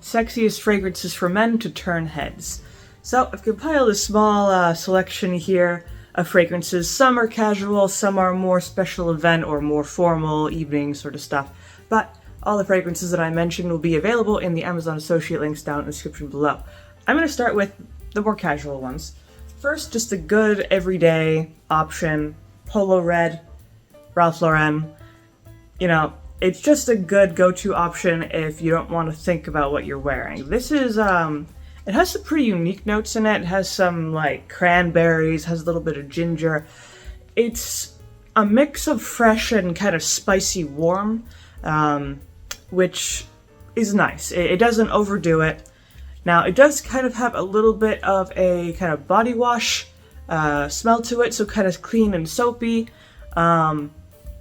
Sexiest fragrances for men to turn heads. So I've compiled a small selection here of fragrances. Some are casual, some are more special event or more formal evening sort of stuff. But all the fragrances that I mentioned will be available in the Amazon associate links down in the description below. I'm going to start with the more casual ones. First, just a good everyday option, Polo Red, Ralph Lauren. You know, it's just a good go-to option if you don't want to think about what you're wearing. This is, it has some pretty unique notes in it. It has some, like, cranberries, has a little bit of ginger. It's a mix of fresh and kind of spicy warm, which is nice. It doesn't overdo it. Now, it does kind of have a little bit of a kind of body wash smell to it, so kind of clean and soapy, but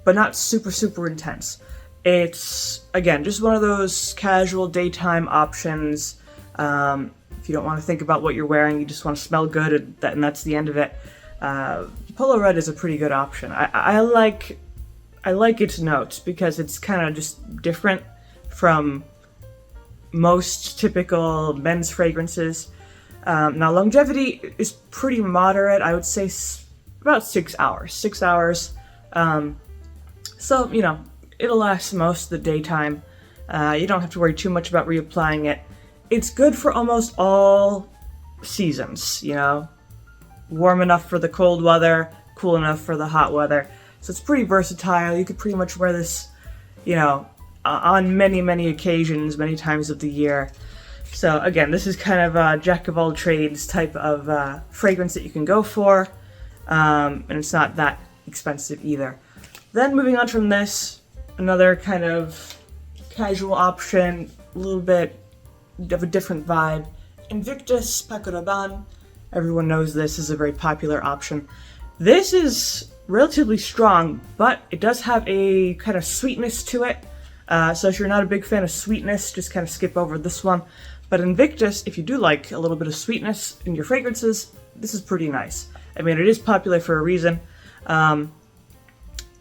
not super, super intense. It's, again, just one of those casual daytime options. If you don't want to think about what you're wearing, you just want to smell good, and that's the end of it. Polo Red is a pretty good option. I like its notes because it's kind of just different from most typical men's fragrances. Now, longevity is pretty moderate. I would say about 6 hours. 6 hours. So, you know, it'll last most of the daytime. You don't have to worry too much about reapplying it. It's good for almost all seasons, you know. Warm enough for the cold weather, cool enough for the hot weather. So it's pretty versatile. You could pretty much wear this, you know, on many, many occasions, many times of the year. So again, this is kind of a jack of all trades type of fragrance that you can go for. And it's not that expensive either. Then moving on from this, another kind of casual option, a little bit of a different vibe. Invictus Paco Rabanne. Everyone knows this is a very popular option. This is relatively strong, but it does have a kind of sweetness to it. So if you're not a big fan of sweetness, just kind of skip over this one. But Invictus, if you do like a little bit of sweetness in your fragrances, this is pretty nice. I mean, it is popular for a reason.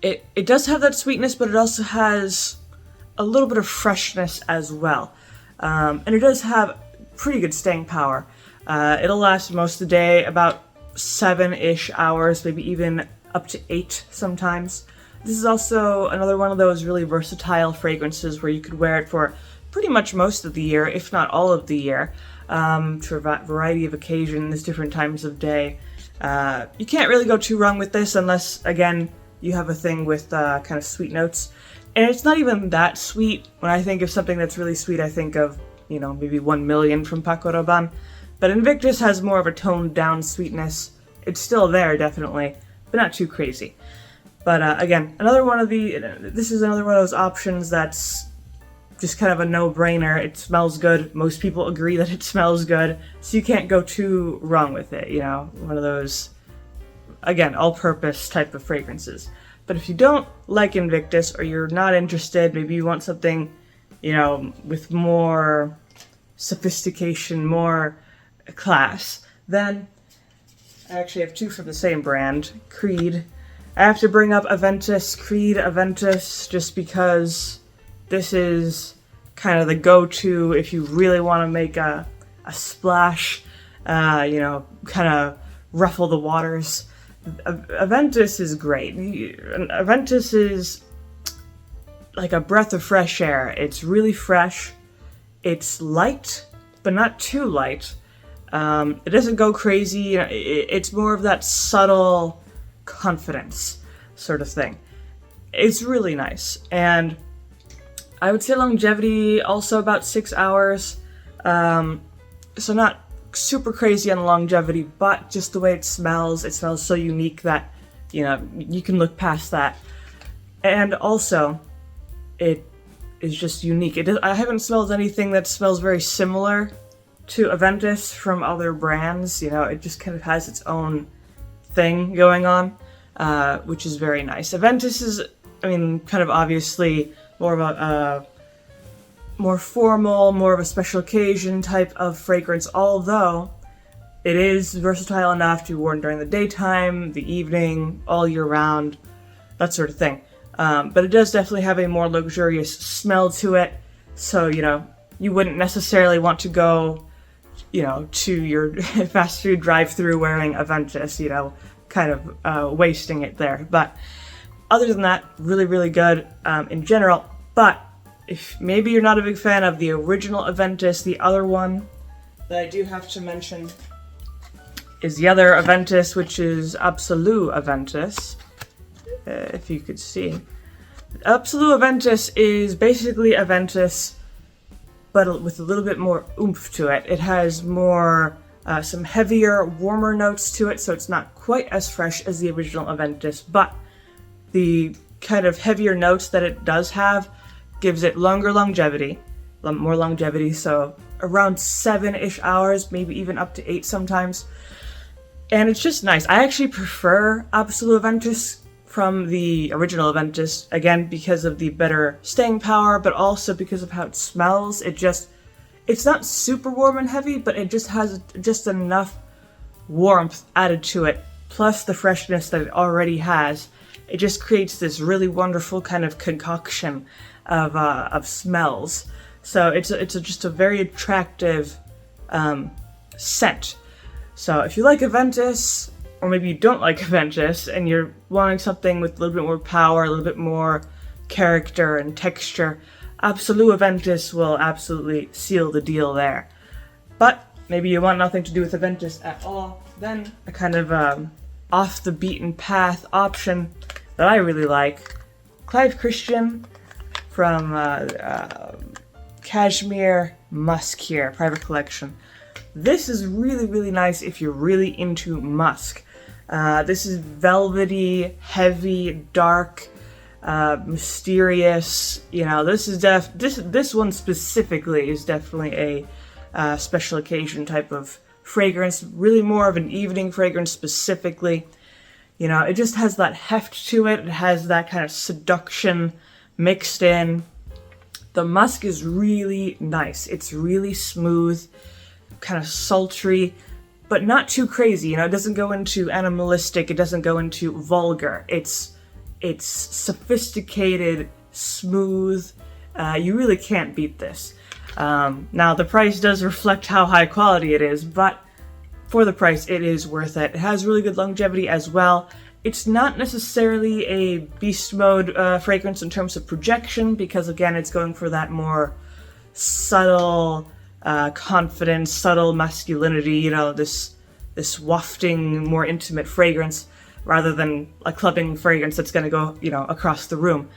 It does have that sweetness, but it also has a little bit of freshness as well. And it does have pretty good staying power. It'll last most of the day, about 7-ish hours, maybe even up to 8 sometimes. This is also another one of those really versatile fragrances where you could wear it for pretty much most of the year, if not all of the year, to a variety of occasions, different times of day. You can't really go too wrong with this unless, again, you have a thing with kind of sweet notes. And it's not even that sweet. When I think of something that's really sweet, I think of, you know, maybe 1 million from Paco Rabanne. But Invictus has more of a toned down sweetness. It's still there, definitely, but not too crazy. But again, this is another one of those options that's just kind of a no-brainer. It smells good. Most people agree that it smells good, so you can't go too wrong with it, you know? One of those, again, all-purpose type of fragrances. But if you don't like Invictus, or you're not interested, maybe you want something, you know, with more sophistication, more class, then I actually have two from the same brand, Creed. I have to bring up Aventus, Creed Aventus, just because this is kind of the go-to if you really want to make a splash, you know, kind of ruffle the waters. Aventus is great. Aventus is like a breath of fresh air. It's really fresh. It's light, but not too light. It doesn't go crazy. You know, it's more of that subtle confidence sort of thing. It's really nice. And I would say longevity also about 6 hours. So not super crazy on the longevity, but just the way it smells so unique that, you know, you can look past that. And also, it is just unique. I haven't smelled anything that smells very similar to Aventus from other brands. You know, it just kind of has its own thing going on, which is very nice. Aventus is, I mean, kind of obviously more of a more formal, more of a special occasion type of fragrance, although it is versatile enough to be worn during the daytime, the evening, all year round, that sort of thing. But it does definitely have a more luxurious smell to it, so, you know, you wouldn't necessarily want to go, you know, to your fast food drive-through wearing Aventus, you know, kind of wasting it there. But other than that, really, really good in general. But if maybe you're not a big fan of the original Aventus, the other one that I do have to mention is the other Aventus, which is Absolute Aventus. If you could see. Absolute Aventus is basically Aventus, but with a little bit more oomph to it. It has more, some heavier, warmer notes to it, so it's not quite as fresh as the original Aventus, but the kind of heavier notes that it does have gives it longer longevity, more longevity, so around 7-ish hours, maybe even up to 8 sometimes. And it's just nice. I actually prefer Absolute Aventus from the original Aventus, again, because of the better staying power, but also because of how it smells. It's not super warm and heavy, but it just has just enough warmth added to it, plus the freshness that it already has. It just creates this really wonderful kind of concoction of smells. So it's just a very attractive scent. So if you like Aventus, or maybe you don't like Aventus, and you're wanting something with a little bit more power, a little bit more character and texture, Absolute Aventus will absolutely seal the deal there. But maybe you want nothing to do with Aventus at all, then a kind of off the beaten path option that I really like, Clive Christian from Cashmere Musk here, private collection. This is really, really nice if you're really into musk. This is velvety, heavy, dark, mysterious. You know, this one specifically is definitely a special occasion type of fragrance. Really more of an evening fragrance specifically. You know, it just has that heft to it. It has that kind of seduction mixed in. The musk is really nice. It's really smooth, kind of sultry, but not too crazy. You know, it doesn't go into animalistic. It doesn't go into vulgar. It's sophisticated, smooth. You really can't beat this. Now, the price does reflect how high quality it is, but for the price, it is worth it. It has really good longevity as well. It's not necessarily a beast mode fragrance in terms of projection, because again, it's going for that more subtle, confident, subtle masculinity, you know, this wafting, more intimate fragrance, rather than a clubbing fragrance that's going to go, you know, across the room.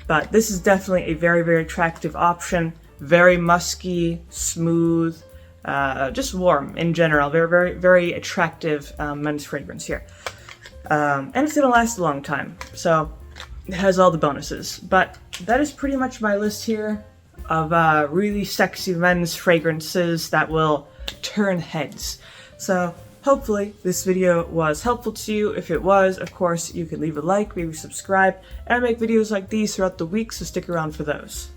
But this is definitely a very, very attractive option. Very musky, smooth, just warm in general. Very, very, very attractive men's fragrance here. And it's going to last a long time, so it has all the bonuses. But that is pretty much my list here of really sexy men's fragrances that will turn heads. So hopefully this video was helpful to you. If it was, of course, you can leave a like, maybe subscribe, and I make videos like these throughout the week, so stick around for those.